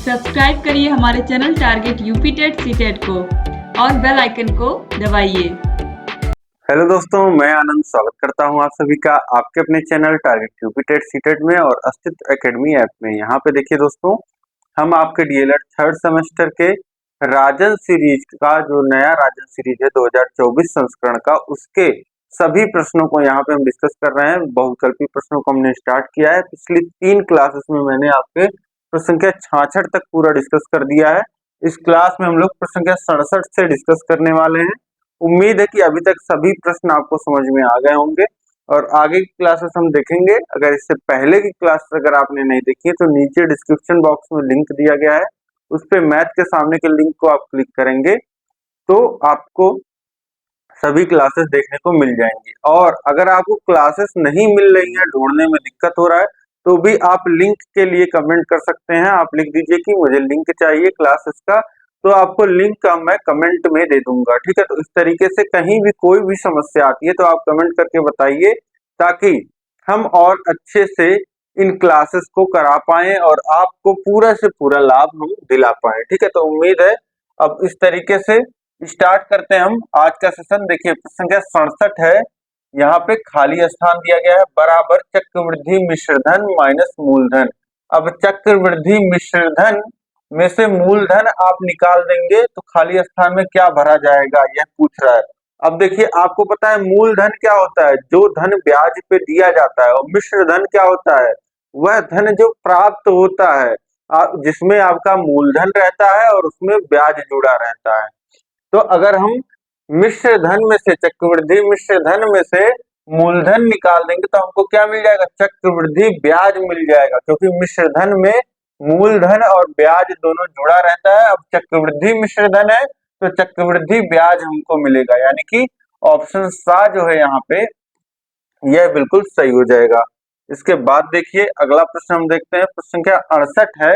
Subscribe करिए हमारे channel target UP TET CTET को और बेल आइकन को दबाइए। हेलो दोस्तों, मैं आनंद स्वागत करता हूं आप सभी का आपके अपने channel target UP TET CTET में और अस्तित्व एकेडमी ऐप में। यहाँ पे देखिए दोस्तों, हम आपके डीएलएड थर्ड सेमेस्टर के राजन सीरीज का जो नया राजन सीरीज है 2024 संस्करण का, उसके सभी प्रश्नों को यहाँ पे हम डिस्कस कर रहे हैं। बहुविकल्पी प्रश्नों को हमने स्टार्ट किया है। पिछली 3 क्लासेस में मैंने आपके प्रश्न संख्या 66 तक पूरा डिस्कस कर दिया है। इस क्लास में हम लोग प्रश्न संख्या 67 से डिस्कस करने वाले हैं। उम्मीद है कि अभी तक सभी प्रश्न आपको समझ में आ गए होंगे और आगे की क्लासेस हम देखेंगे। अगर इससे पहले की क्लास अगर आपने नहीं देखी है तो नीचे डिस्क्रिप्शन बॉक्स में लिंक दिया गया है, उस पे मैथ के सामने के लिंक को आप क्लिक करेंगे तो आपको सभी क्लासेस देखने को मिल जाएंगी। और अगर आपको क्लासेस नहीं मिल रही है, ढूंढने में दिक्कत हो रहा है, तो भी आप लिंक के लिए कमेंट कर सकते हैं। आप लिख दीजिए कि मुझे लिंक चाहिए क्लासेस का, तो आपको लिंक का मैं कमेंट में दे दूंगा। ठीक है, तो इस तरीके से कहीं भी कोई भी समस्या आती है तो आप कमेंट करके बताइए, ताकि हम और अच्छे से इन क्लासेस को करा पाए और आपको पूरा से पूरा लाभ हम दिला पाए। ठीक है, तो उम्मीद है अब इस तरीके से स्टार्ट करते हैं हम आज का सेशन। देखिए प्रश्न संख्या 67 है। यहाँ पे खाली स्थान दिया गया है बराबर चक्रवृद्धि मिश्रधन माइनस मूलधन। अब चक्रवृद्धि मिश्रधन में से मूलधन आप निकाल देंगे तो खाली स्थान में क्या भरा जाएगा, यह पूछ रहा है। अब देखिए आपको पता है मूलधन क्या होता है, जो धन ब्याज पे दिया जाता है, और मिश्रधन क्या होता है, वह धन जो प्राप्त होता है, जिसमें आपका मूलधन रहता है और उसमें ब्याज जुड़ा रहता है। तो अगर हम मिश्र धन में से, चक्रवृद्धि मिश्र धन में से मूलधन निकाल देंगे तो हमको क्या मिल जाएगा, चक्रवृद्धि ब्याज मिल जाएगा, क्योंकि मिश्र धन में मूलधन और ब्याज दोनों जुड़ा रहता है। अब चक्रवृद्धि मिश्र धन है तो चक्रवृद्धि ब्याज हमको मिलेगा, यानी कि ऑप्शन सा जो है यहाँ पे यह बिल्कुल सही हो जाएगा। इसके बाद देखिए अगला प्रश्न हम देखते हैं। प्रश्न संख्या 68 है।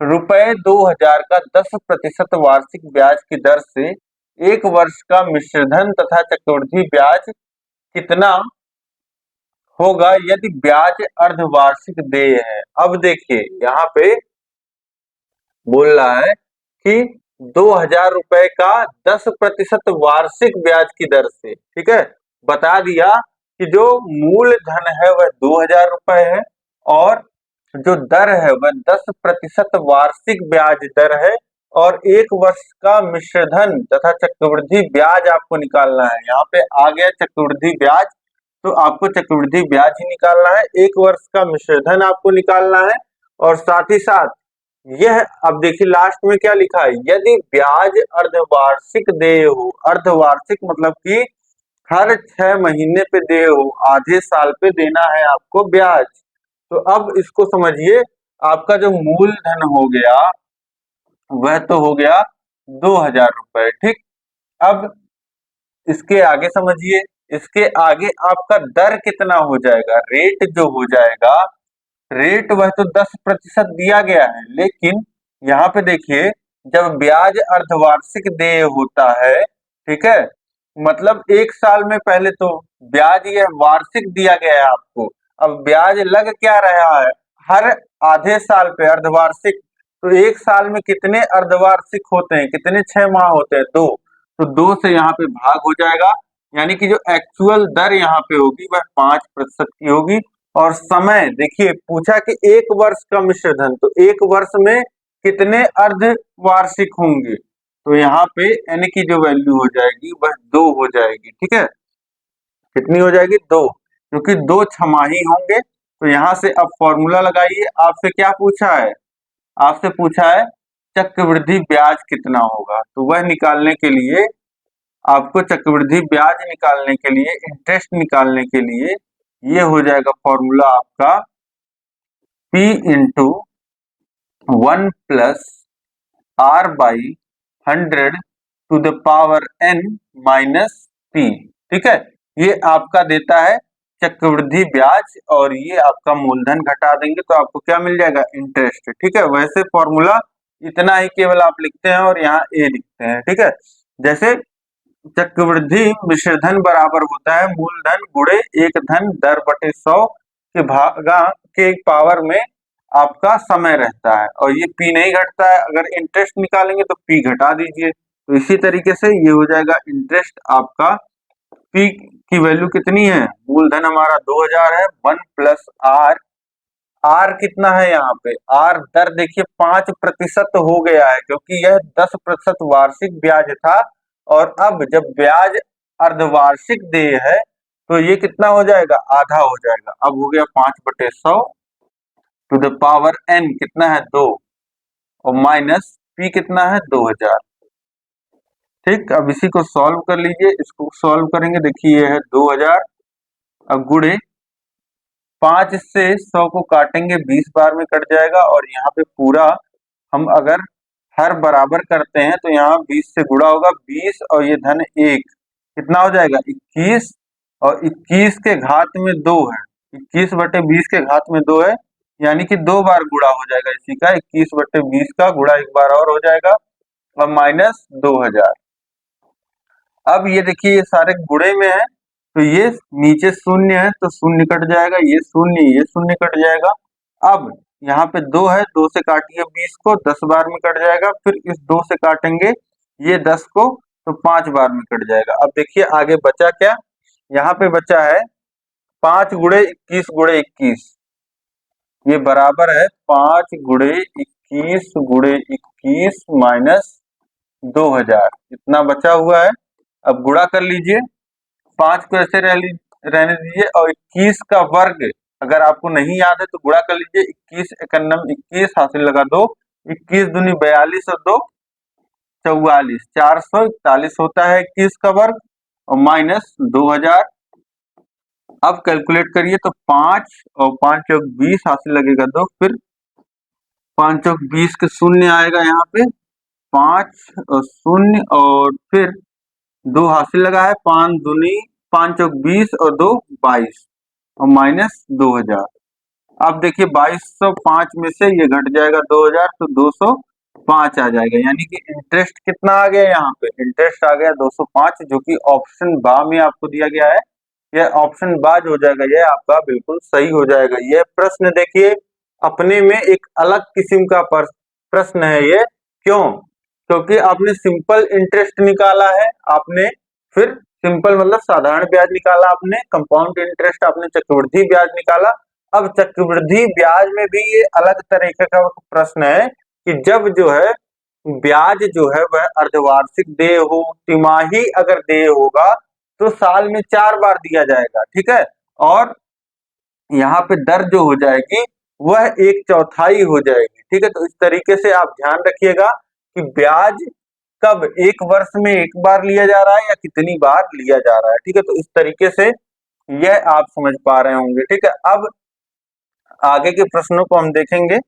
रुपए 2000 का 10% वार्षिक ब्याज की दर से 1 वर्ष का मिश्रधन तथा चक्रवृद्धि ब्याज कितना होगा यदि ब्याज अर्धवार्षिक देय है। अब देखिए यहाँ पे बोल रहा है कि 2000 रुपए का 10% वार्षिक ब्याज की दर से, ठीक है, बता दिया कि जो मूलधन है वह 2000 रुपए है और जो दर है वह 10% वार्षिक ब्याज दर है, और 1 वर्ष का मिश्रधन तथा चक्रवृद्धि ब्याज आपको निकालना है। यहाँ पे आ गया चक्रवृद्धि ब्याज, तो आपको चक्रवृद्धि ब्याज ही निकालना है, 1 वर्ष का मिश्रधन आपको निकालना है, और साथ ही साथ यह, अब देखिए लास्ट में क्या लिखा है, यदि ब्याज अर्धवार्षिक देय हो। अर्धवार्षिक मतलब कि हर 6 महीने पे देय हो, आधे साल पे देना है आपको ब्याज। तो अब इसको समझिए, आपका जो मूलधन हो गया वह तो हो गया 2000 रुपए। ठीक, अब इसके आगे समझिए, इसके आगे आपका दर कितना हो जाएगा, रेट जो हो जाएगा, रेट वह तो 10% दिया गया है, लेकिन यहाँ पे देखिए जब ब्याज अर्धवार्षिक देय होता है, ठीक है, मतलब 1 साल में पहले तो ब्याज यह वार्षिक दिया गया है आपको, अब ब्याज लग क्या रहा है हर आधे साल पे अर्धवार्षिक। तो 1 साल में कितने अर्धवार्षिक होते हैं, कितने 6 माह होते हैं, 2, तो 2 से यहाँ पे भाग हो जाएगा, यानी कि जो एक्चुअल दर यहाँ पे होगी वह 5% की होगी। और समय देखिए पूछा कि 1 वर्ष का मिश्रधन, तो 1 वर्ष में कितने अर्धवार्षिक होंगे, तो यहाँ पे n की जो वैल्यू हो जाएगी वह 2 हो जाएगी। ठीक है, कितनी हो जाएगी, 2, क्योंकि 2 छमाही होंगे। तो यहाँ से अब फॉर्मूला लगाइए। आपसे क्या पूछा है, आपसे पूछा है चक्रवृद्धि ब्याज कितना होगा, तो वह निकालने के लिए आपको, चक्रवृद्धि ब्याज निकालने के लिए, इंटरेस्ट निकालने के लिए ये हो जाएगा फॉर्मूला आपका P into 1 plus R by 100 to the power N minus P। ठीक है, ये आपका देता है चक्रवृद्धि ब्याज, और ये आपका मूलधन घटा देंगे तो आपको क्या मिल जाएगा, इंटरेस्ट। ठीक है, वैसे फॉर्मूला इतना ही केवल आप लिखते हैं और यहाँ A लिखते हैं। ठीक है, जैसे चक्रवृद्धि मिश्रधन बराबर होता है मूलधन गुणे 1 धन दर बटे 100 के भागा के पावर में आपका समय रहता है और ये p नहीं घटता है। अगर इंटरेस्ट निकालेंगे तो p घटा दीजिए, तो इसी तरीके से ये हो जाएगा इंटरेस्ट आपका। p की वैल्यू कितनी है, मूलधन हमारा 2000 है, 1 प्लस आर। आर कितना है यहाँ पे, आर दर देखिए 5% हो गया है, क्योंकि यह 10% वार्षिक ब्याज था और अब जब ब्याज अर्धवार्षिक देय है तो ये कितना हो जाएगा, आधा हो जाएगा। अब हो गया 5/100 टू द पावर n कितना है 2 और माइनस p कितना है 2000। ठीक, अब इसी को सॉल्व कर लीजिए। इसको सॉल्व करेंगे, देखिए ये है 2000, अब गुणे 5 से 100 को काटेंगे 20 बार में कट जाएगा, और यहाँ पे पूरा हम अगर हर बराबर करते हैं तो यहाँ 20 से गुणा होगा 20 और ये धन 1 कितना हो जाएगा 21, और 21 के घात में 2 है, 21/20 के घात में 2 है, यानी कि 2 बार गुणा हो जाएगा इसी का, 21/20 का गुणा एक बार और हो जाएगा और माइनस 2000। अब ये देखिए ये सारे गुणे में है तो ये नीचे शून्य है तो शून्य कट जाएगा, ये शून्य कट जाएगा। अब यहाँ पे 2 है, 2 से काटिए 20 को, 10 बार में कट जाएगा, फिर इस 2 से काटेंगे ये 10 को तो 5 बार में कट जाएगा। अब देखिए आगे बचा क्या, यहाँ पे बचा है 5 गुणे 21 गुणे 21, ये बराबर है 5 गुणे 21 गुणे 21 माइनस 2000, इतना बचा हुआ है। अब गुणा कर लीजिए, 5 को ऐसे रहने दीजिए और 21 का वर्ग अगर आपको नहीं याद है तो गुणा कर लीजिए, 21 एकन्नम 21, हासिल लगा 2, 21 दूनी 42 और 2 44, 441 होता है 21 का वर्ग और माइनस 2000। अब कैलकुलेट करिए तो 5 और 5 चौक 20, हासिल लगेगा 2, फिर 5 चौक 20 के शून्य आएगा यहाँ पे, 5 और शून्य और फिर 2 हासिल लगा है, 5 दूनी 5 चौक 20 और 2 22 और माइनस 2000। अब देखिए 2205 में से ये घट जाएगा 2000 तो 205 आ जाएगा, यानी कि इंटरेस्ट कितना आ गया, यहाँ पे इंटरेस्ट आ गया 205, जो कि ऑप्शन बा में आपको दिया गया है। यह ऑप्शन बा जो हो जाएगा ये आपका बिल्कुल सही हो जाएगा। यह प्रश्न देखिए अपने में एक अलग किस्म का प्रश्न है ये, क्यों, क्योंकि आपने सिंपल इंटरेस्ट निकाला है, आपने फिर सिंपल मतलब साधारण ब्याज निकाला, आपने कंपाउंड इंटरेस्ट, आपने चक्रवृद्धि ब्याज निकाला। अब चक्रवृद्धि ब्याज में भी ये अलग तरीके का प्रश्न है कि जब जो है ब्याज जो है वह अर्धवार्षिक देय हो, तिमाही अगर देय होगा तो साल में 4 बार दिया जाएगा, ठीक है, और यहाँ पे दर जो हो जाएगी वह 1/4 हो जाएगी, ठीक है। तो इस तरीके से आप ध्यान रखिएगा कि ब्याज कब एक वर्ष में एक बार लिया जा रहा है या कितनी बार लिया जा रहा है, ठीक है। तो इस तरीके से यह आप समझ पा रहे होंगे, ठीक है। अब आगे के प्रश्नों को हम देखेंगे।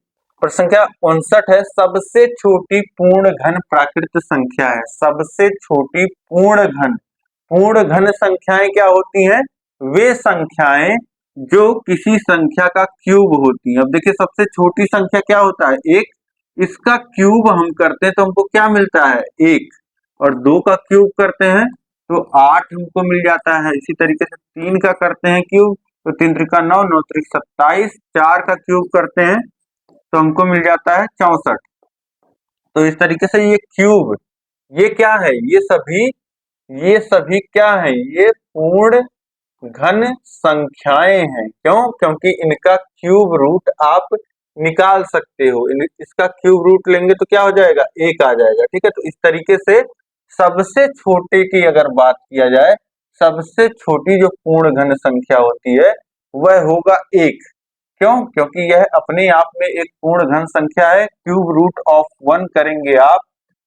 प्रश्न संख्या 59 है, सबसे छोटी पूर्ण घन प्राकृत संख्या है, सबसे छोटी पूर्ण घन संख्याएं क्या होती हैं, वे संख्याएं जो किसी संख्या का क्यूब होती हैं। अब देखिए सबसे छोटी संख्या क्या होता है, एक, इसका क्यूब हम करते हैं तो हमको क्या मिलता है 1, और 2 का क्यूब करते हैं तो 8 हमको मिल जाता है। इसी तरीके से 3 का करते हैं क्यूब तो 3 त्रिका 9, 9 त्रिक 27, 4 का क्यूब करते हैं तो हमको मिल जाता है 64। तो इस तरीके से ये क्यूब, ये क्या है, ये सभी क्या है, ये पूर्ण घन संख्याएं हैं। क्यों, क्योंकि इनका क्यूब रूट आप निकाल सकते हो, इसका क्यूब रूट लेंगे तो क्या हो जाएगा 1 आ जाएगा, ठीक है। तो इस तरीके से सबसे छोटे की अगर बात किया जाए, सबसे छोटी जो पूर्ण घन संख्या होती है वह होगा 1। क्यों, क्योंकि यह अपने आप में एक पूर्ण घन संख्या है, क्यूब रूट ऑफ 1 करेंगे आप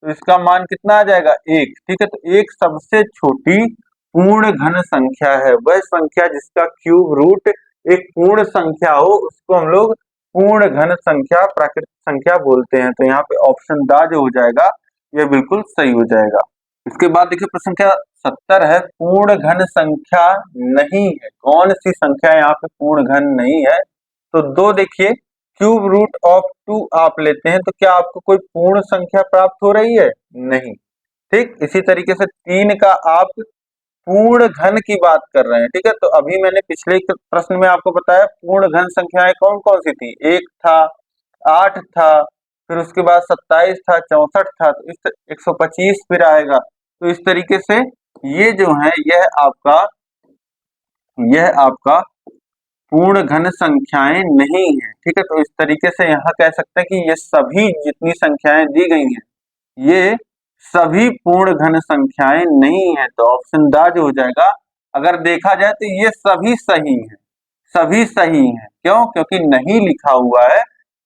तो इसका मान कितना आ जाएगा 1, ठीक है। तो एक सबसे छोटी पूर्ण घन संख्या है वह संख्या जिसका क्यूब रूट एक पूर्ण संख्या हो, उसको हम लोग पूर्ण घन संख्या प्राकृतिक संख्या बोलते हैं। तो यहाँ पे ऑप्शन दा जो हो जाएगा यह बिल्कुल सही हो जाएगा। इसके बाद देखिए प्रश्न संख्या 70 है, पूर्ण घन संख्या नहीं है, कौन सी संख्या यहाँ पे पूर्ण घन नहीं है, तो 2 देखिए क्यूब रूट ऑफ 2 आप लेते हैं तो क्या आपको कोई पूर्ण संख्या प्राप्त हो रही है, नहीं, ठीक। इसी तरीके से 3 का आप पूर्ण घन की बात कर रहे हैं, ठीक है। तो अभी मैंने पिछले प्रश्न में आपको बताया पूर्ण घन संख्याएं कौन कौन सी थी, 1 था, 8 था, फिर उसके बाद 27 था, 64 था, तो इस 125 फिर आएगा। तो इस तरीके से ये जो है यह आपका पूर्ण घन संख्याएं नहीं है, ठीक है। तो इस तरीके से यहाँ कह सकते हैं कि ये सभी जितनी संख्याएं दी गई हैं ये सभी पूर्ण घन संख्याएं नहीं है। तो ऑप्शन दा जो हो जाएगा, अगर देखा जाए तो ये सभी सही है, सभी सही है। क्यों? क्योंकि नहीं लिखा हुआ है।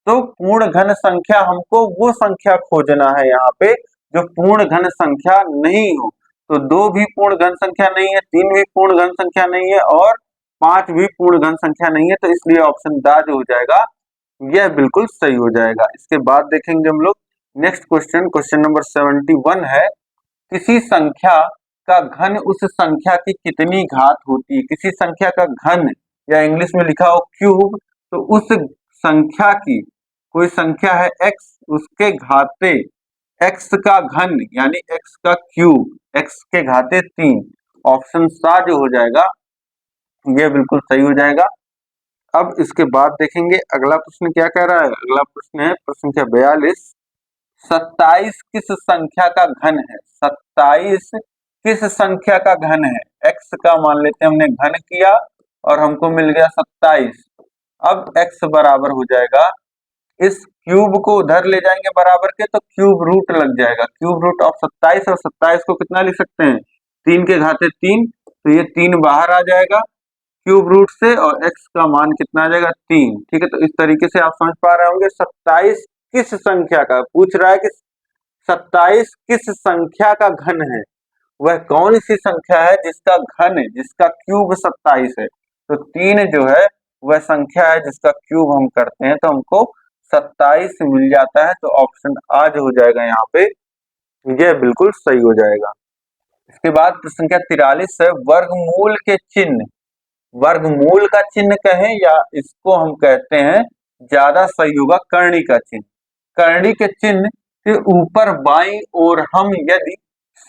तो पूर्ण घन संख्या हमको वो संख्या खोजना है यहाँ पे जो पूर्ण घन संख्या नहीं हो। तो 2 भी पूर्ण घन संख्या नहीं है, 3 भी पूर्ण घन संख्या नहीं है और 5 भी पूर्ण घन संख्या नहीं है। तो इसलिए ऑप्शन दा जो हो जाएगा यह बिल्कुल सही हो जाएगा। इसके बाद देखेंगे हम लोग नेक्स्ट क्वेश्चन, क्वेश्चन नंबर 71 है, किसी संख्या का घन उस संख्या की कितनी घात होती है। किसी संख्या का घन या इंग्लिश में लिखा हो क्यूब, तो उस संख्या की, कोई संख्या है x, उसके घाते x का घन यानी x का क्यूब, x के घाते 3। ऑप्शन सा जो हो जाएगा ये बिल्कुल सही हो जाएगा। अब इसके बाद देखेंगे अगला प्रश्न क्या कह रहा है। अगला प्रश्न है प्रश्न संख्या 42, 27 किस संख्या का घन है। 27 किस संख्या का घन है। x का मान लेते हैं हमने घन किया और हमको मिल गया 27। अब x बराबर हो जाएगा, इस क्यूब को उधर ले जाएंगे बराबर के तो क्यूब रूट लग जाएगा। क्यूब रूट ऑफ 27, और 27 को कितना लिख सकते हैं 3 के घाते 3, तो ये 3 बाहर आ जाएगा क्यूब रूट से और x का मान कितना आ जाएगा 3, ठीक है। तो इस तरीके से आप समझ पा रहे होंगे 27 किस संख्या का पूछ रहा है कि 27 किस संख्या का घन है। वह कौन सी संख्या है जिसका घन है, जिसका क्यूब 27 है। तो 3 जो है वह संख्या है जिसका क्यूब हम करते हैं तो हमको 27 मिल जाता है। तो ऑप्शन आ जो हो जाएगा यहाँ पे, यह बिल्कुल सही हो जाएगा। इसके बाद प्रश्न संख्या 43 है, वर्गमूल के चिन्ह, वर्गमूल का चिन्ह कहें या इसको हम कहते हैं, ज्यादा सही होगा करनी का चिन्ह। करनी के चिन्ह के ऊपर बाईं ओर हम यदि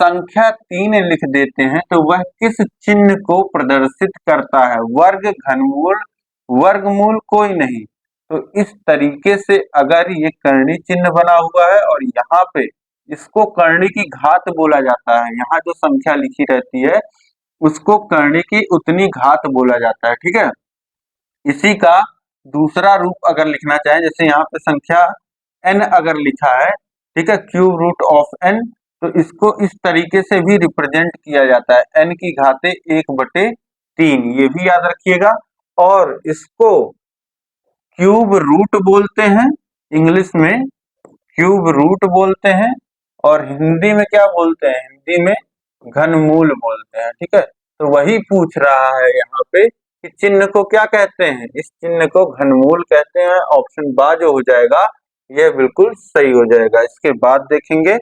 संख्या 3 लिख देते हैं तो वह किस चिन्ह को प्रदर्शित करता है। वर्ग, घनमूल, वर्गमूल कोई नहीं। तो इस तरीके से अगर ये करनी चिन्ह बना हुआ है और यहाँ पे इसको करनी की घात बोला जाता है, यहाँ जो संख्या लिखी रहती है उसको करनी की उतनी घात बोला जाता है, ठीक है। इसी का दूसरा रूप अगर लिखना चाहें, जैसे यहाँ पे संख्या n अगर लिखा है, ठीक है, क्यूब रूट ऑफ n, तो इसको इस तरीके से भी रिप्रेजेंट किया जाता है n की घाते 1/3, ये भी याद रखिएगा। और इसको क्यूब रूट बोलते हैं, इंग्लिश में क्यूब रूट बोलते हैं और हिंदी में क्या बोलते हैं, हिंदी में घनमूल बोलते हैं, ठीक है। तो वही पूछ रहा है यहाँ पे कि चिन्ह को क्या कहते हैं, इस चिन्ह को घनमूल कहते हैं। ऑप्शन बा जो हो जाएगा यह बिल्कुल सही हो जाएगा। इसके बाद देखेंगे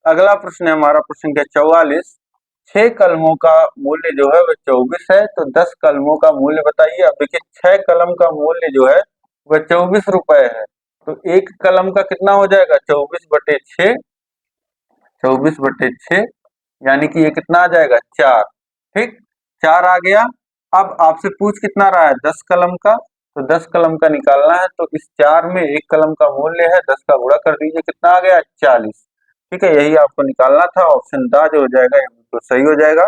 अगला प्रश्न है हमारा प्रश्न का 44, 6 कलमों का मूल्य जो है वह 24 है, तो 10 कलमों का मूल्य बताइए। अब देखिए 6 कलम का मूल्य जो है वह 24 रुपए है, तो एक कलम का कितना हो जाएगा 24/6, 24/6 यानी कि ये कितना आ जाएगा 4, ठीक, 4 आ गया। अब आपसे पूछ कितना रहा है 10 कलम का, तो 10 कलम का निकालना है। तो इस 4 में एक कलम का मूल्य है, 10 का गुणा कर दीजिए, कितना आ गया 40, ठीक है, यही आपको निकालना था। ऑप्शन दा जो हो जाएगा ये तो सही हो जाएगा।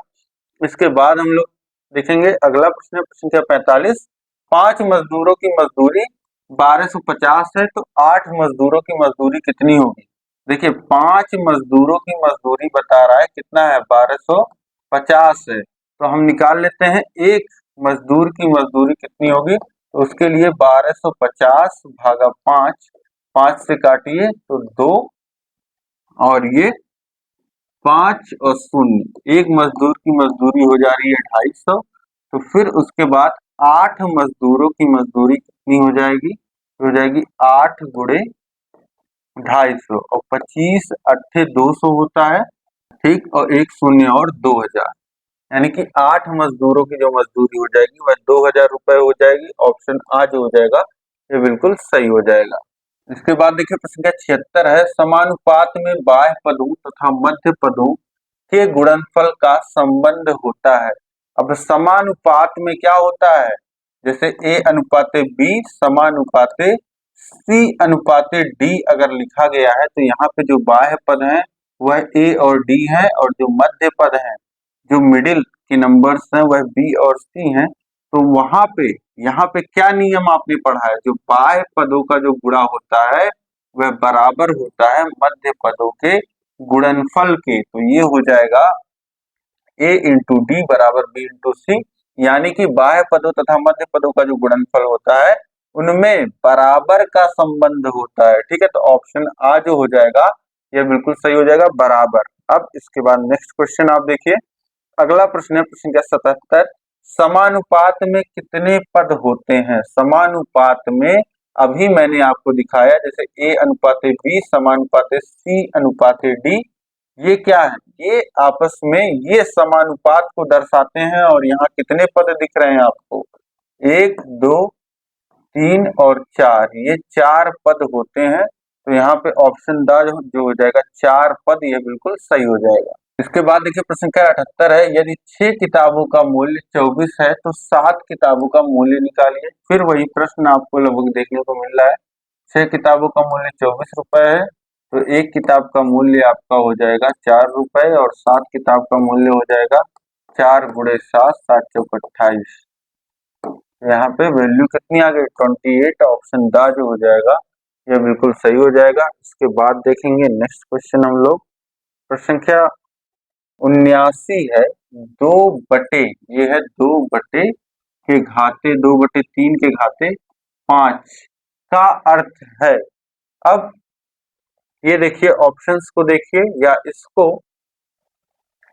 इसके बाद हम लोग देखेंगे अगला प्रश्न है प्रश्न संख्या 45, 5 मजदूरों की मजदूरी 1250 है, तो 8 मजदूरों की मजदूरी कितनी होगी। देखिए 5 मजदूरों की मजदूरी बता रहा है कितना है 1250 है, तो हम निकाल लेते हैं एक मजदूर की मजदूरी कितनी होगी। तो उसके लिए 1250 भागा 5, 5 से काटिए तो 2 और ये 5 और 0, एक मजदूर की मजदूरी हो जा रही है 250। तो फिर उसके बाद 8 मजदूरों की मजदूरी कितनी हो जाएगी, हो जाएगी 8 गुणे 250 और 25 अट्ठे 200 होता है, ठीक, और एक 0 और 2000, यानी कि 8 मजदूरों की जो मजदूरी हो जाएगी वह 2000 रुपए हो जाएगी। ऑप्शन आ जो हो जाएगा ये बिल्कुल सही हो जाएगा। इसके बाद देखिए प्रश्न संख्या 76 है, समानुपात में बाह्य पदों तथा मध्य पदों के गुणनफल का संबंध होता है। अब समानुपात में क्या होता है, जैसे a अनुपाते b समानुपाते C अनुपाते D अगर लिखा गया है तो यहाँ पे जो बाह्य पद हैं वह A और D है, और जो मध्य पद हैं, जो मिडिल के नंबर्स हैं, वह B और C हैं। तो वहां पे यहाँ पे क्या नियम आपने पढ़ा है, जो बाह्य पदों का जो गुणा होता है वह बराबर होता है मध्य पदों के गुणनफल के। तो ये हो जाएगा A इंटू डी बराबर B इंटू सी, यानी कि बाह्य पदों तथा मध्य पदों का जो गुणनफल होता है उनमें बराबर का संबंध होता है। ठीक है, तो ऑप्शन आ जो हो जाएगा यह बिल्कुल सही हो जाएगा, बराबर। अब इसके बाद नेक्स्ट क्वेश्चन आप देखिए, अगला प्रश्न है प्रश्न का 77, समानुपात में कितने पद होते हैं? समानुपात में अभी मैंने आपको दिखाया, जैसे A अनुपाते B समानुपाते C अनुपाते D, ये क्या है, ये आपस में ये समानुपात को दर्शाते हैं। और यहाँ कितने पद दिख रहे हैं आपको, 1 2 3 और 4, ये 4 पद होते हैं। तो यहाँ पे ऑप्शन द जो हो जाएगा 4 पद, ये बिल्कुल सही हो जाएगा। इसके बाद देखिए प्रश्न का 78 है, यदि 6 किताबों का मूल्य 24 है तो 7 किताबों का मूल्य निकालिए। फिर वही प्रश्न आपको लगभग देखने को मिल रहा है। 6 किताबों का मूल्य 24 रुपए है, तो एक किताब का मूल्य आपका हो जाएगा 4 रुपए, और 7 किताब का मूल्य हो जाएगा 4 गुणे 7, 7 चौक 28। यहाँ पे वैल्यू कितनी आ गई, 28। ऑप्शन द जो हो जाएगा यह बिल्कुल सही हो जाएगा। इसके बाद देखेंगे नेक्स्ट क्वेश्चन हम लोग, प्रश्न संख्या 79 है, 2 बटे, ये है 2 बटे के घाते 2 बटे 3 के घाते 5 का अर्थ है। अब ये देखिए ऑप्शंस को देखिए, या इसको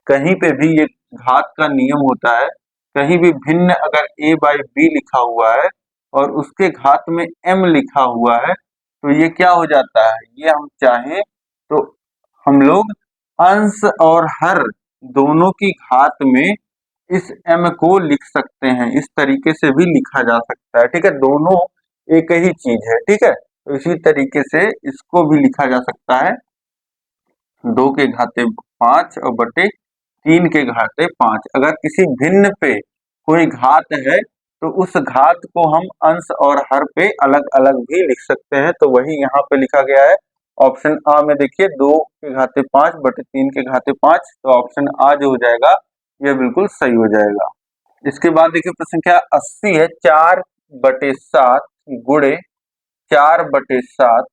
कहीं पे भी ये घात का नियम होता है, कहीं भी भिन्न अगर a बाई बी लिखा हुआ है और उसके घात में m लिखा हुआ है तो ये क्या हो जाता है, ये हम चाहें तो हम लोग अंश और हर दोनों की घात में इस m को लिख सकते हैं। इस तरीके से भी लिखा जा सकता है। ठीक है, दोनों एक ही चीज है। ठीक है, तो इसी तरीके से इसको भी लिखा जा सकता है, 2 के घाते 5 और बटे 3 के घाते 5। अगर किसी भिन्न पे कोई घात है तो उस घात को हम अंश और हर पे अलग अलग भी लिख सकते हैं। तो वही यहाँ पे लिखा गया है ऑप्शन आ में, देखिए 2 के घाते 5 बटे 3 के घाते 5, तो ऑप्शन आ जो हो जाएगा यह बिल्कुल सही हो जाएगा। इसके बाद देखिए प्रश्न संख्या 80 है, 4 बटे 7 गुणे 4 बटे 7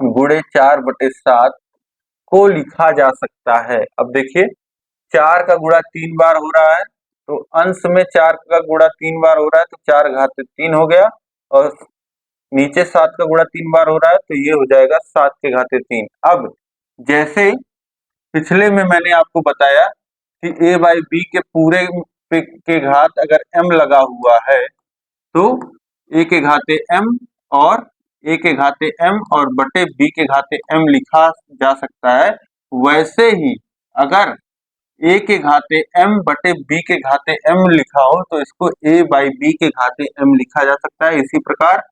गुणे 4 बटे 7 को लिखा जा सकता है। अब देखिए 4 का गुणा 3 बार हो रहा है, तो अंश में 4 का गुणा 3 बार हो रहा है, तो 4 घाते 3 हो गया, और नीचे 7 का गुणा 3 बार हो रहा है, तो ये हो जाएगा 7 के घाते 3। अब जैसे पिछले में मैंने आपको बताया कि a बाई बी के पूरे के घात अगर m लगा हुआ है तो a के घाते m और a के घाते m और बटे b के घाते m लिखा जा सकता है। वैसे ही अगर a के घाते m बटे b के घाते m लिखा हो तो इसको a बाई b के घाते m लिखा जा सकता है। इसी प्रकार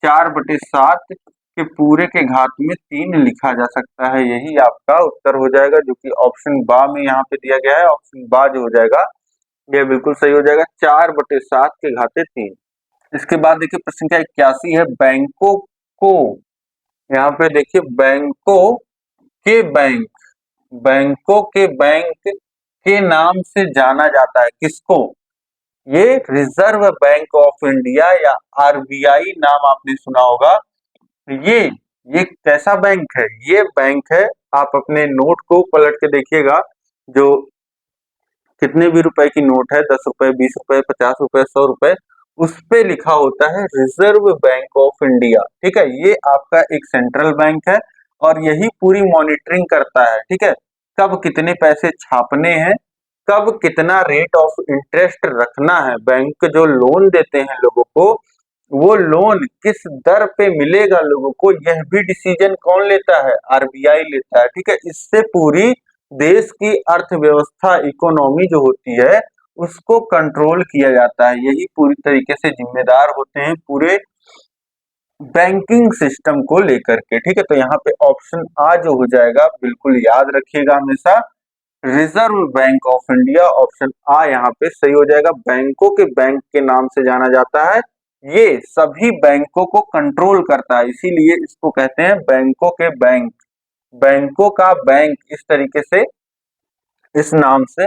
4 बटे 7 के पूरे के घात में 3 लिखा जा सकता है। यही आपका उत्तर हो जाएगा, जो कि ऑप्शन बा में यहाँ पे दिया गया है। ऑप्शन बा जो हो जाएगा यह बिल्कुल सही हो जाएगा, 4 बटे 7 के घाते 3। इसके बाद देखिए प्रश्न संख्या 81 है, बैंकों को, यहाँ पे देखिए बैंकों के बैंक, बैंकों के बैंक के नाम से जाना जाता है किसको, ये रिजर्व बैंक ऑफ इंडिया या आरबीआई नाम आपने सुना होगा। ये कैसा बैंक है, ये बैंक है, आप अपने नोट को पलट के देखिएगा, जो कितने भी रुपए की नोट है, 10 रुपए 20 रुपए 50 रुपए 100 रुपए, उस पे लिखा होता है रिजर्व बैंक ऑफ इंडिया। ठीक है, ये आपका एक सेंट्रल बैंक है और यही पूरी मॉनिटरिंग करता है। ठीक है, कब कितने पैसे छापने हैं, कब कितना रेट ऑफ इंटरेस्ट रखना है, बैंक जो लोन देते हैं लोगों को वो लोन किस दर पे मिलेगा लोगों को, यह भी डिसीजन कौन लेता है, आरबीआई लेता है। ठीक है, इससे पूरी देश की अर्थव्यवस्था इकोनॉमी जो होती है उसको कंट्रोल किया जाता है। यही पूरी तरीके से जिम्मेदार होते हैं पूरे बैंकिंग सिस्टम को लेकर के। ठीक है, तो यहाँ पे ऑप्शन आ जो हो जाएगा बिल्कुल याद रखिएगा हमेशा, Reserve Bank of India, option आ यहाँ पे सही हो जाएगा। बैंकों के बैंक के नाम से जाना जाता है ये सभी बैंकों को कंट्रोल करता है, इसीलिए इसको कहते हैं बैंकों के बैंक, बैंकों का बैंक, इस तरीके से, इस नाम से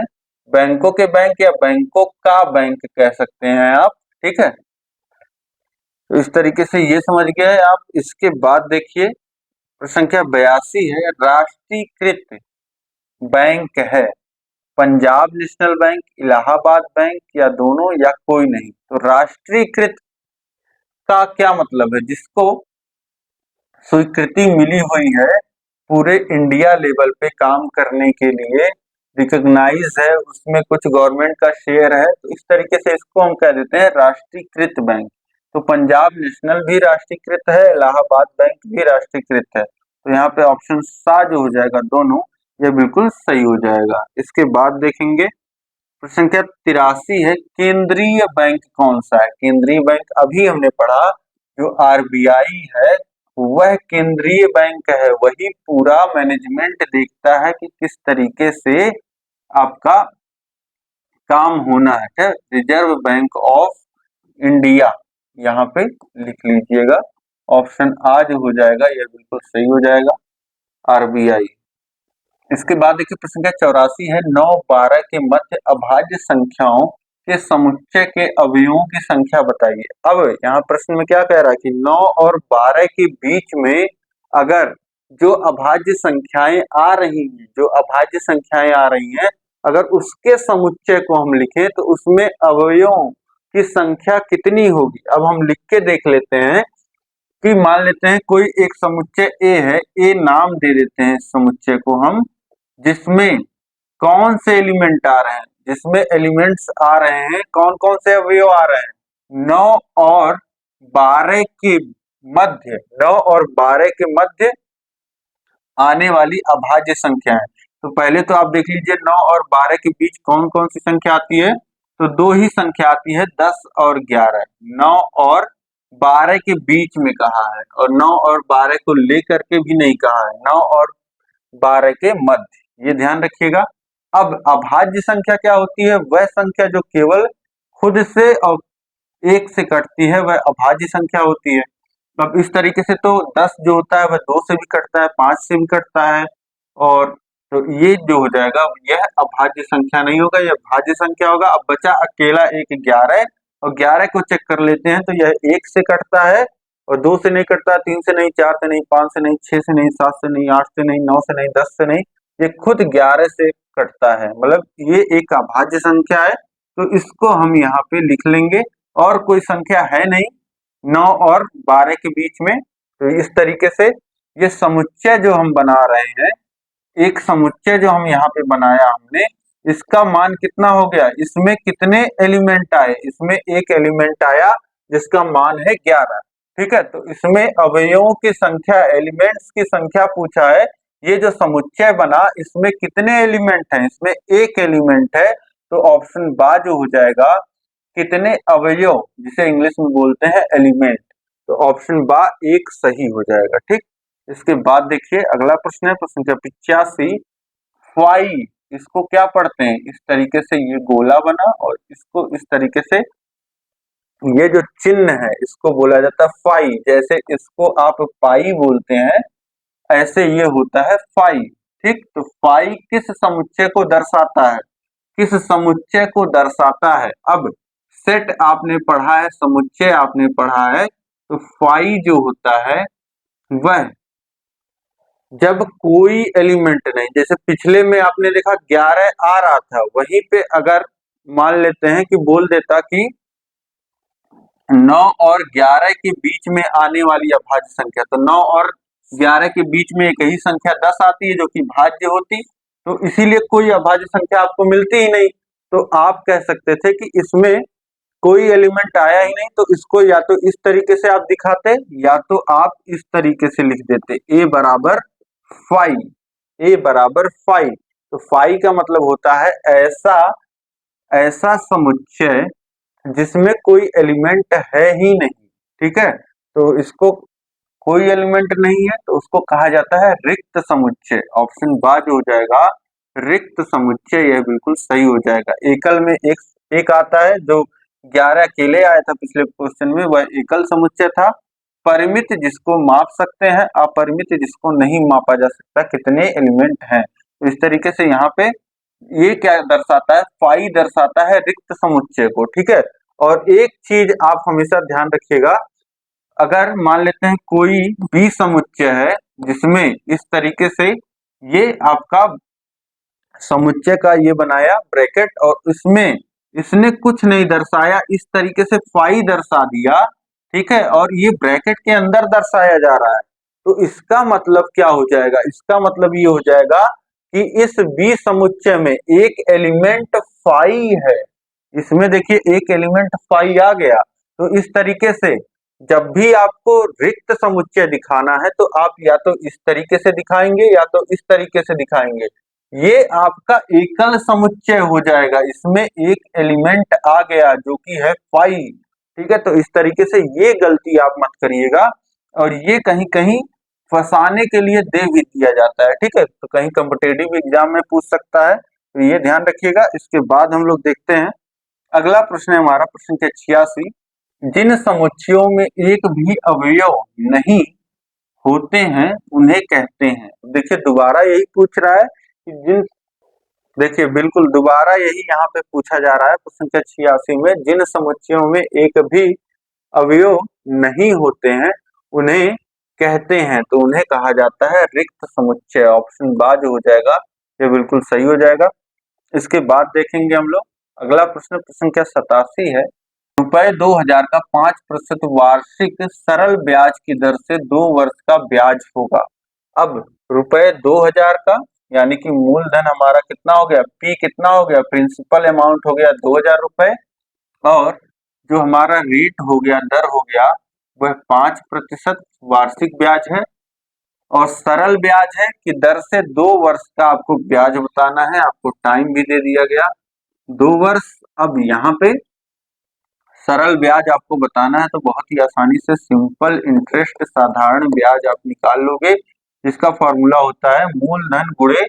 बैंकों के बैंक या बैंकों का बैंक कह सकते हैं आप। ठीक है, तो इस तरीके से ये समझ गए आप। इसके बाद देखिए प्रश्न संख्या 82 है, राष्ट्रीयकृत बैंक है Punjab national bank, Allahabad bank या दोनों या कोई नहीं। तो राष्ट्रीयकृत का क्या मतलब है? जिसको स्वीकृति मिली हुई है पूरे इंडिया लेवल पे काम करने के लिए, रिकॉग्नाइज है, उसमें कुछ गवर्नमेंट का शेयर है, तो इस तरीके से इसको हम कह देते हैं राष्ट्रीयकृत बैंक। तो पंजाब नेशनल भी राष्ट्रीयकृत है, इलाहाबाद बैंक भी राष्ट्रीयकृत है। तो यहाँ पे ऑप्शन सा जो हो जाएगा दोनों, ये बिल्कुल सही हो जाएगा। इसके बाद देखेंगे प्रश्न संख्या 83 है, केंद्रीय बैंक कौन सा है? केंद्रीय बैंक अभी हमने पढ़ा जो आरबीआई है वह केंद्रीय बैंक है, वही पूरा मैनेजमेंट देखता है कि किस तरीके से आपका काम होना है। रिजर्व बैंक ऑफ इंडिया यहाँ पे लिख लीजिएगा, ऑप्शन आ जो हो जाएगा यह बिल्कुल सही हो जाएगा, आरबीआई। इसके बाद देखिए प्रश्न संख्या 84 है, 9 12 के मध्य अभाज्य संख्याओं के समुच्चय के अवयवों की संख्या बताइए। अब यहाँ प्रश्न में क्या कह रहा है कि 9 और 12 के बीच में अगर जो अभाज्य संख्याएं आ रही हैं, जो अभाज्य संख्याएं आ रही हैं, अगर उसके समुच्चय को हम लिखें तो उसमें अवयवों की संख्या कितनी होगी। अब हम लिख के देख लेते हैं कि मान लेते हैं कोई एक समुच्चय ए है, ए नाम दे देते हैं समुच्चय को हम, जिसमें कौन से एलिमेंट आ रहे हैं, जिसमें एलिमेंट्स आ रहे हैं, कौन कौन से अवयव आ रहे हैं, 9 और 12 के मध्य, 9 और 12 के मध्य आने वाली अभाज्य संख्या है। तो पहले तो आप देख लीजिए 9 और 12 के बीच कौन कौन सी संख्या आती है, तो दो ही संख्या आती है, 10 और 11। 9 और 12 के बीच में कहा है और 9 और 12 को लेकर के भी नहीं कहा है, 9 और 12 के मध्य, ये ध्यान रखिएगा। अब अभाज्य संख्या क्या होती है? वह संख्या जो केवल खुद से और एक से कटती है वह अभाज्य संख्या होती है। अब इस तरीके से तो 10 जो होता है वह 2 से भी कटता है, 5 से भी कटता है, और तो ये जो हो जाएगा यह अभाज्य संख्या नहीं होगा, यह भाज्य संख्या होगा। अब बचा अकेला एक 11, और 11 को चेक कर लेते हैं तो यह 1 से कटता है और 2 से नहीं कटता, 3 से नहीं, 4 से नहीं, 5 से नहीं, 6 से नहीं, 7 से नहीं, 8 से नहीं, 9 से नहीं, 10 से नहीं, ये खुद 11 से कटता है, मतलब ये एक अभाज्य संख्या है। तो इसको हम यहाँ पे लिख लेंगे, और कोई संख्या है नहीं 9 और 12 के बीच में। तो इस तरीके से ये समुच्चय जो हम बना रहे हैं, एक समुच्चय जो हम यहाँ पे बनाया हमने, इसका मान कितना हो गया, इसमें कितने एलिमेंट आए, इसमें एक एलिमेंट आया जिसका मान है 11। ठीक है, तो इसमें अवयवों की संख्या, एलिमेंट्स की संख्या पूछा है। ये जो समुच्चय बना इसमें कितने एलिमेंट हैं, इसमें एक एलिमेंट है, तो ऑप्शन बा जो हो जाएगा कितने अवयव, जिसे इंग्लिश में बोलते हैं एलिमेंट, तो ऑप्शन बा एक सही हो जाएगा। ठीक, इसके बाद देखिए अगला प्रश्न है प्रश्न संख्या 85, फाई, इसको क्या पढ़ते हैं, इस तरीके से ये गोला बना और इसको इस तरीके से, ये जो चिन्ह है इसको बोला जाता है फाई, जैसे इसको आप पाई बोलते हैं ऐसे ये होता है फाई। ठीक, तो फाई किस समुच्चय को दर्शाता है, किस समुच्चय को दर्शाता है। अब सेट आपने पढ़ा है, समुच्चय आपने पढ़ा है, तो फाई जो होता है वह जब कोई एलिमेंट नहीं, जैसे पिछले में आपने देखा 11 आ रहा था, वहीं पे अगर मान लेते हैं कि बोल देता कि 9 और 11 के बीच में आने वाली अभाज्य संख्या, तो 9 और 11 के बीच में एक ही संख्या 10 आती है जो कि भाज्य होती, तो इसीलिए कोई अभाज्य संख्या आपको मिलती ही नहीं। तो आप कह सकते थे कि इसमें कोई एलिमेंट आया ही नहीं, तो इसको या तो इस तरीके से आप दिखाते या तो आप इस तरीके से लिख देते, ए बराबर फाई, ए बराबर फाई। तो फाई का मतलब होता है ऐसा ऐसा समुच्चय जिसमें कोई एलिमेंट है ही नहीं। ठीक है, तो इसको कोई एलिमेंट नहीं है तो उसको कहा जाता है रिक्त समुच्चय। ऑप्शन बा जो हो जाएगा रिक्त समुच्चय, यह बिल्कुल सही हो जाएगा। एकल में एक एक आता है जो 11 अकेले आया था पिछले क्वेश्चन में, वह एकल समुच्चय था। परिमित जिसको माप सकते हैं, अपरिमित जिसको नहीं मापा जा सकता, कितने एलिमेंट हैं। तो इस तरीके से यहाँ पे ये क्या दर्शाता है, फाई दर्शाता है रिक्त समुच्चय को, ठीक है। और एक चीज आप हमेशा ध्यान रखिएगा, अगर मान लेते हैं कोई बी समुच्चय है जिसमें इस तरीके से ये आपका समुच्चय का ये बनाया ब्रैकेट और इसमें इसने कुछ नहीं दर्शाया, इस तरीके से फाई दर्शा दिया, ठीक है, और ये ब्रैकेट के अंदर दर्शाया जा रहा है, तो इसका मतलब क्या हो जाएगा, इसका मतलब ये हो जाएगा कि इस बी समुच्चय में एक एलिमेंट फाई है। इसमें देखिए एक एलिमेंट फाई आ गया। तो इस तरीके से जब भी आपको रिक्त समुच्चय दिखाना है तो आप या तो इस तरीके से दिखाएंगे या तो इस तरीके से दिखाएंगे। ये आपका एकल समुच्चय हो जाएगा, इसमें एक एलिमेंट आ गया जो कि है फाई, ठीक है। तो इस तरीके से ये गलती आप मत करिएगा, और ये कहीं कहीं फंसाने के लिए दे भी दिया जाता है, ठीक है। तो कहीं कॉम्पिटेटिव एग्जाम में पूछ सकता है, तो ये ध्यान रखिएगा। इसके बाद हम लोग देखते हैं अगला प्रश्न है हमारा, प्रश्न के 86। जिन समुच्चयों में एक भी अवयव नहीं होते हैं उन्हें कहते हैं। देखिए दोबारा यही पूछ रहा है कि जिन, देखिए बिल्कुल दोबारा यही यहाँ पे पूछा जा रहा है प्रश्न के 86 में, जिन समुच्चयों में एक भी अवयव नहीं होते हैं उन्हें कहते हैं, तो उन्हें कहा जाता है रिक्त समुच्चय। ऑप्शन बा जो हो जाएगा ये बिल्कुल सही हो जाएगा। इसके बाद देखेंगे हम लोग अगला प्रश्न, प्रश्न क्या 87 है। रुपए 2000 का 5% वार्षिक सरल ब्याज की दर से 2 वर्ष का ब्याज होगा। अब रुपए 2000 का यानी कि मूलधन हमारा कितना हो गया, पी कितना हो गया, प्रिंसिपल अमाउंट हो गया 2000 रुपए, और जो हमारा रेट हो गया, दर हो गया, वह 5% वार्षिक ब्याज है, और सरल ब्याज है कि दर से 2 वर्ष का आपको ब्याज बताना है, आपको टाइम भी दे दिया गया 2 वर्ष। अब यहाँ पे सरल ब्याज आपको बताना है तो बहुत ही आसानी से सिंपल इंटरेस्ट साधारण ब्याज आप निकाल लोगे, जिसका फॉर्मूला होता है मूलधन गुणे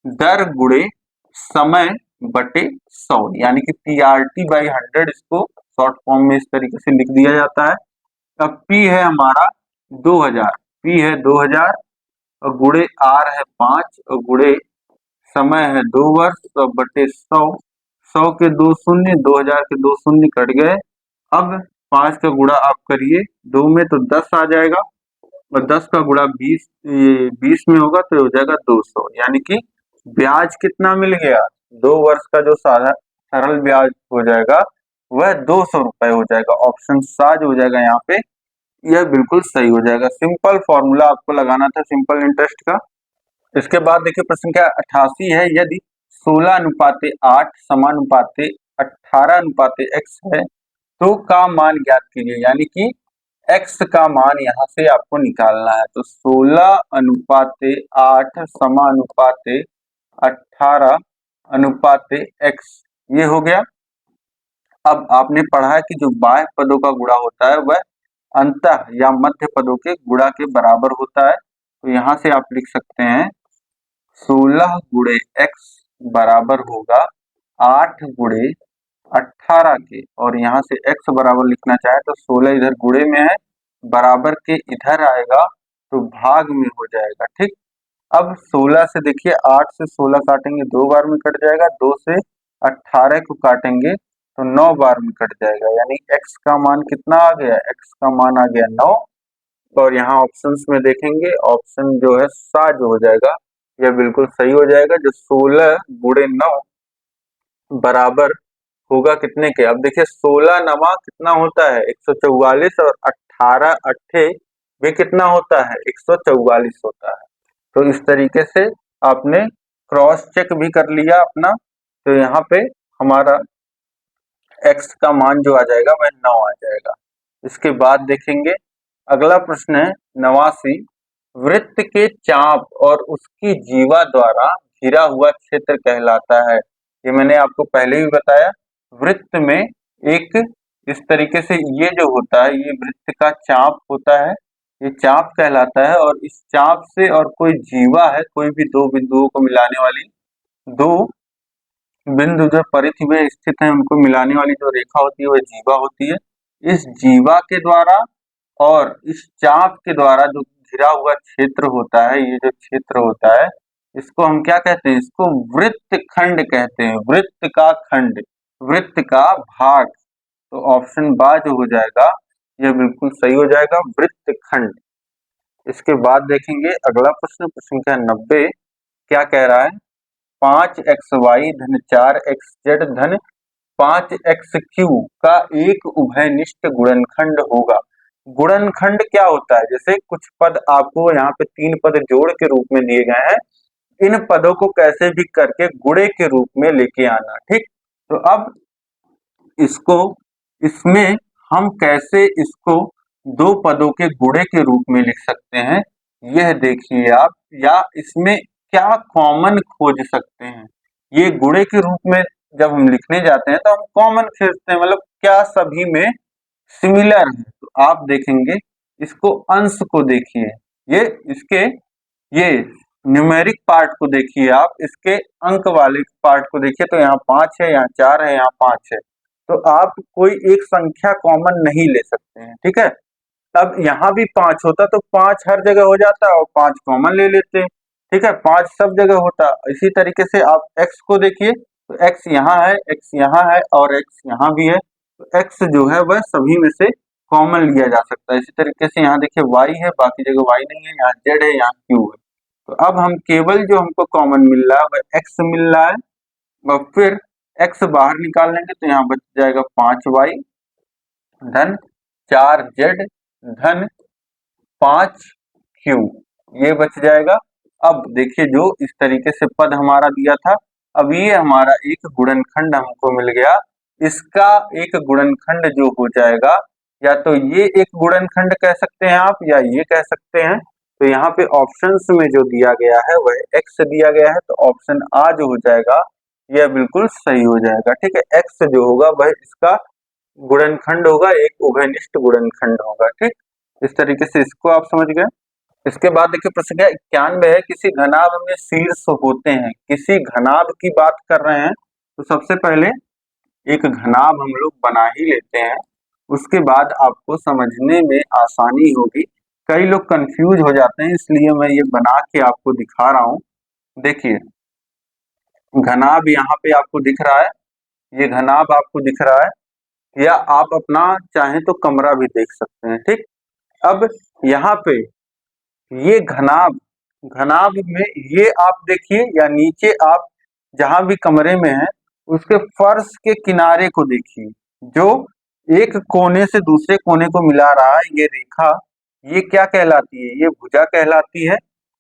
दर गुणे समय बटे 100, यानी कि PRT/100, इसको शॉर्ट फॉर्म में इस तरीके से लिख दिया जाता है। अब P है हमारा 2000, P है 2000 और गुणे R है 5 और गुणे समय है 2 वर्ष और बटे 100, 100 के 2 शून्य, 2000 के 2 शून्य कट गए। अब 5 का गुणा आप करिए 2 में तो 10 आ जाएगा, और 10 का गुणा 20 में होगा तो हो जाएगा 200, यानी कि ब्याज कितना मिल गया, 2 वर्ष का जो सरल ब्याज हो जाएगा वह 200 रुपए हो जाएगा। ऑप्शन साज हो जाएगा यहाँ पे, यह बिल्कुल सही हो जाएगा। सिंपल फॉर्मूला आपको लगाना था सिंपल इंटरेस्ट का। इसके बाद देखिए प्रश्न क्या 88 है। यदि 16:8 समानुपाते 18:x है तो का मान ज्ञात कीजिए, यानी कि x का मान यहाँ से आपको निकालना है। तो 16:8 समानुपाते 18:x ये हो गया। अब आपने पढ़ा है कि जो बाह्य पदों का गुणा होता है वह अंतः या मध्य पदों के गुणा के बराबर होता है। तो यहाँ से आप लिख सकते हैं 16 गुणे x बराबर होगा 8 गुणे 18 के, और यहाँ से x बराबर लिखना चाहे तो 16 इधर गुणे में है, बराबर के इधर आएगा तो भाग में हो जाएगा, ठीक। अब 16 से देखिए 8 से 16 काटेंगे 2 बार में कट जाएगा, 2 से 18 को काटेंगे तो 9 बार में कट जाएगा, यानी x का मान कितना आ गया, x का मान आ गया 9। और यहाँ ऑप्शंस में देखेंगे ऑप्शन जो है सा जो हो जाएगा यह बिल्कुल सही हो जाएगा, जो 16 गुणे 9 बराबर होगा कितने के। अब देखिए 16 नमा कितना होता है 144, और 18 अट्ठे भी कितना होता है 144 होता है। तो इस तरीके से आपने क्रॉस चेक भी कर लिया अपना, तो यहाँ पे हमारा x का मान जो आ जाएगा वह 9 आ जाएगा। इसके बाद देखेंगे अगला प्रश्न है 89। वृत्त के चाप और उसकी जीवा द्वारा घिरा हुआ क्षेत्र कहलाता है। ये मैंने आपको पहले भी बताया, वृत्त में एक इस तरीके से ये जो होता है ये वृत्त का चाप होता है, ये चाप कहलाता है, और इस चाप से और कोई जीवा है, कोई भी दो बिंदुओं को मिलाने वाली दो बिंदु जो परिधि में स्थित है उनको मिलाने वाली जो रेखा होती है वह जीवा होती है। इस जीवा के द्वारा और इस चाप के द्वारा जो घिरा हुआ क्षेत्र होता है, ये जो क्षेत्र होता है इसको हम क्या कहते हैं, इसको वृत्त खंड कहते हैं। वृत्त का खंड, वृत्त का भाग। तो ऑप्शन बा जो हो जाएगा यह बिल्कुल सही हो जाएगा, वृत्त खंड। इसके बाद देखेंगे अगला प्रश्न, प्रश्न संख्या 90 क्या कह रहा है, 5xy धन 4xz धन 5xq का एक उभयनिष्ठ गुणनखंड होगा। गुणनखंड क्या होता है, जैसे कुछ पद आपको यहाँ पे 3 पद जोड़ के रूप में दिए गए हैं, इन पदों को कैसे भी करके गुणे के रूप में लेके आना। ठीक, तो अब इसको, इसमें हम कैसे इसको 2 पदों के गुणे के रूप में लिख सकते हैं, यह देखिए आप, या इसमें क्या कॉमन खोज सकते हैं। ये गुणे के रूप में जब हम लिखने जाते हैं तो हम कॉमन खोजते हैं, मतलब क्या सभी में सिमिलर है। तो आप देखेंगे इसको, अंश को देखिए, ये इसके ये न्यूमेरिक पार्ट को देखिए आप, इसके अंक वाले पार्ट को देखिए, तो यहाँ 5 है, यहाँ 4 है, यहाँ 5 है। तो आप कोई एक संख्या कॉमन नहीं ले सकते हैं। ठीक है, अब यहाँ भी 5 होता तो 5 हर जगह हो जाता और 5 कॉमन ले लेते। ठीक है, 5 सब जगह होता। इसी तरीके से आप x को देखिए, तो x यहाँ है, x यहाँ है और x यहाँ भी है, तो x जो है वह सभी में से कॉमन लिया जा सकता है। इसी तरीके से यहाँ देखिए y है, बाकी जगह y नहीं है, यहाँ z है, यहाँ q है। तो अब हम केवल जो हमको कॉमन मिल रहा है वह x मिल रहा है, और फिर x बाहर निकाल लेंगे तो यहाँ बच जाएगा 5y धन 4z धन 5q, ये बच जाएगा। अब देखिए जो इस तरीके से पद हमारा दिया था, अब ये हमारा एक गुणनखंड हमको मिल गया। इसका एक गुणनखंड जो हो जाएगा, या तो ये एक गुणनखंड कह सकते हैं आप, या ये कह सकते हैं। तो यहाँ पे ऑप्शंस में जो दिया गया है वह x दिया गया है, तो ऑप्शन आ जो हो जाएगा यह बिल्कुल सही हो जाएगा। ठीक है, x जो होगा वह इसका गुणनखंड होगा, एक उभयनिष्ठ गुणनखंड होगा। ठीक, इस तरीके से इसको आप समझ गए। इसके बाद देखिए प्रश्न क्या 91 है, किसी घनाभ में शीर्ष होते हैं। किसी घनाभ की बात कर रहे हैं, तो सबसे पहले एक घनाभ हम लोग बना ही लेते हैं, उसके बाद आपको समझने में आसानी होगी। कई लोग कंफ्यूज हो जाते हैं, इसलिए मैं ये बना के आपको दिखा रहा हूँ। देखिए घनाभ यहाँ पे आपको दिख रहा है, ये घनाभ आपको दिख रहा है, या आप अपना चाहें तो कमरा भी देख सकते हैं। ठीक, अब यहाँ पे ये घनाभ, घनाभ में ये आप देखिए, या नीचे आप जहां भी कमरे में है उसके फर्श के किनारे को देखिए, जो एक कोने से दूसरे कोने को मिला रहा है, ये रेखा, ये क्या कहलाती है, ये भुजा कहलाती है।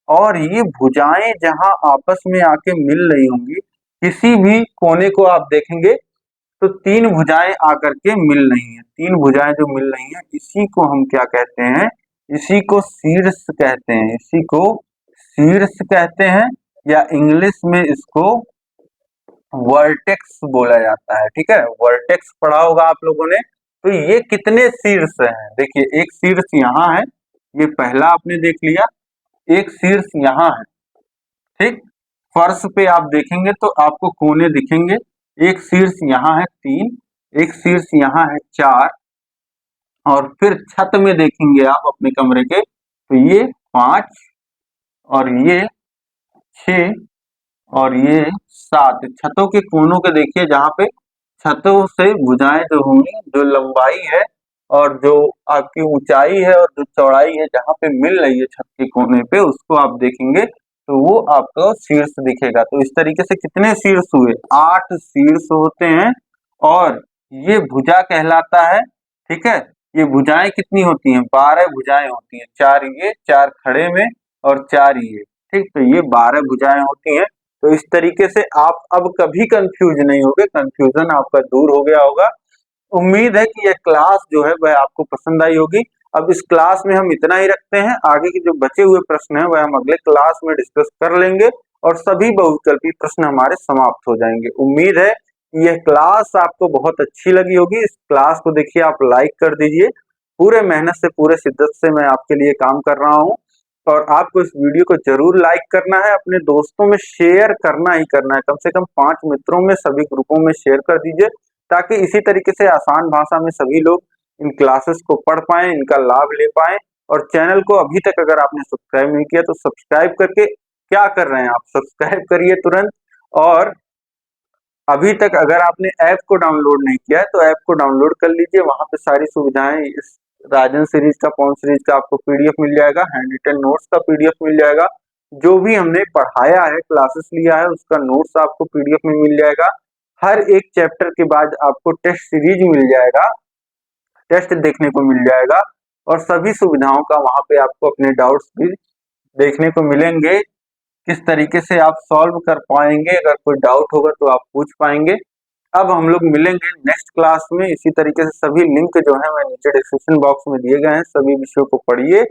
और ये भुजाएं जहां आपस में आके मिल रही होंगी, किसी भी कोने को आप देखेंगे तो 3 भुजाएं आकर के मिल रही हैं। 3 भुजाएं जो मिल रही हैं, इसी को हम क्या कहते हैं, इसी को शीर्ष कहते हैं, इसी को शीर्ष कहते हैं, या इंग्लिश में इसको वर्टेक्स बोला जाता है। ठीक है, वर्टेक्स पढ़ा होगा आप लोगों ने। तो ये कितने शीर्ष हैं, देखिए एक शीर्ष यहाँ है, ये पहला आपने देख लिया, एक शीर्ष यहाँ है। ठीक, फर्श पे आप देखेंगे तो आपको कोने दिखेंगे, एक शीर्ष यहाँ है 3, एक शीर्ष यहाँ है 4, और फिर छत में देखेंगे आप अपने कमरे के, तो ये 5 और ये 6 और ये 7। छतों के कोनों के देखिए, जहाँ पे छतों से भुजाएं जो होंगी, जो लंबाई है और जो आपकी ऊंचाई है और जो चौड़ाई है, जहाँ पे मिल रही है छत के कोने पे, उसको आप देखेंगे तो वो आपको शीर्ष दिखेगा। तो इस तरीके से कितने शीर्ष हुए, 8 शीर्ष होते हैं, और ये भुजा कहलाता है। ठीक है, ये भुजाएं कितनी होती हैं, 12 भुजाएं होती हैं, 4 ये, 4 खड़े में और 4 ये। ठीक, तो ये 12 भुजाएं होती हैं। तो इस तरीके से आप अब कभी कंफ्यूज नहीं होगे, कंफ्यूजन आपका दूर हो गया होगा। उम्मीद है कि यह क्लास जो है वह आपको पसंद आई होगी। अब इस क्लास में हम इतना ही रखते हैं, आगे के जो बचे हुए प्रश्न हैं वह हम अगले क्लास में डिस्कस कर लेंगे, और सभी बहुविकल्पी प्रश्न हमारे समाप्त हो जाएंगे। उम्मीद है कि यह क्लास आपको बहुत अच्छी लगी होगी। इस क्लास को देखिए आप लाइक कर दीजिए, पूरे मेहनत से, पूरे शिद्दत से मैं आपके लिए काम कर रहा हूँ। और आपको इस वीडियो को जरूर लाइक करना है, अपने दोस्तों में शेयर करना ही करना है, कम से कम 5 मित्रों में, सभी ग्रुपों में शेयर कर दीजिए, ताकि इसी तरीके से आसान भाषा में सभी लोग इन क्लासेस को पढ़ पाएं, इनका लाभ ले पाएं। और चैनल को अभी तक अगर आपने सब्सक्राइब नहीं किया तो सब्सक्राइब करके क्या कर रहे हैं आप, सब्सक्राइब करिए तुरंत। और अभी तक अगर आपने ऐप को डाउनलोड नहीं किया है तो ऐप को डाउनलोड कर लीजिए, वहां पे सारी सुविधाएं, इस राजन सीरीज का, पवन सीरीज का आपको पीडीएफ मिल जाएगा, हैंड रिटन नोट्स का पीडीएफ मिल जाएगा, जो भी हमने पढ़ाया है, क्लासेस लिया है, उसका नोट्स आपको पीडीएफ में मिल जाएगा। हर एक चैप्टर के बाद आपको टेस्ट सीरीज मिल जाएगा, टेस्ट देखने को मिल जाएगा, और सभी सुविधाओं का वहां पे आपको अपने डाउट्स भी देखने को मिलेंगे, किस तरीके से आप सॉल्व कर पाएंगे, अगर कोई डाउट होगा तो आप पूछ पाएंगे। अब हम लोग मिलेंगे नेक्स्ट क्लास में, इसी तरीके से सभी लिंक जो है मैं नीचे डिस्क्रिप्शन बॉक्स में दिए गए हैं, सभी विषयों को पढ़िए,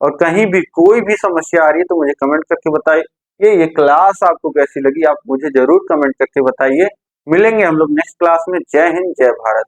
और कहीं भी कोई भी समस्या आ रही है तो मुझे कमेंट करके बताइए। ये क्लास आपको कैसी लगी आप मुझे जरूर कमेंट करके बताइए। मिलेंगे हम लोग नेक्स्ट क्लास में। जय हिंद, जय भारत।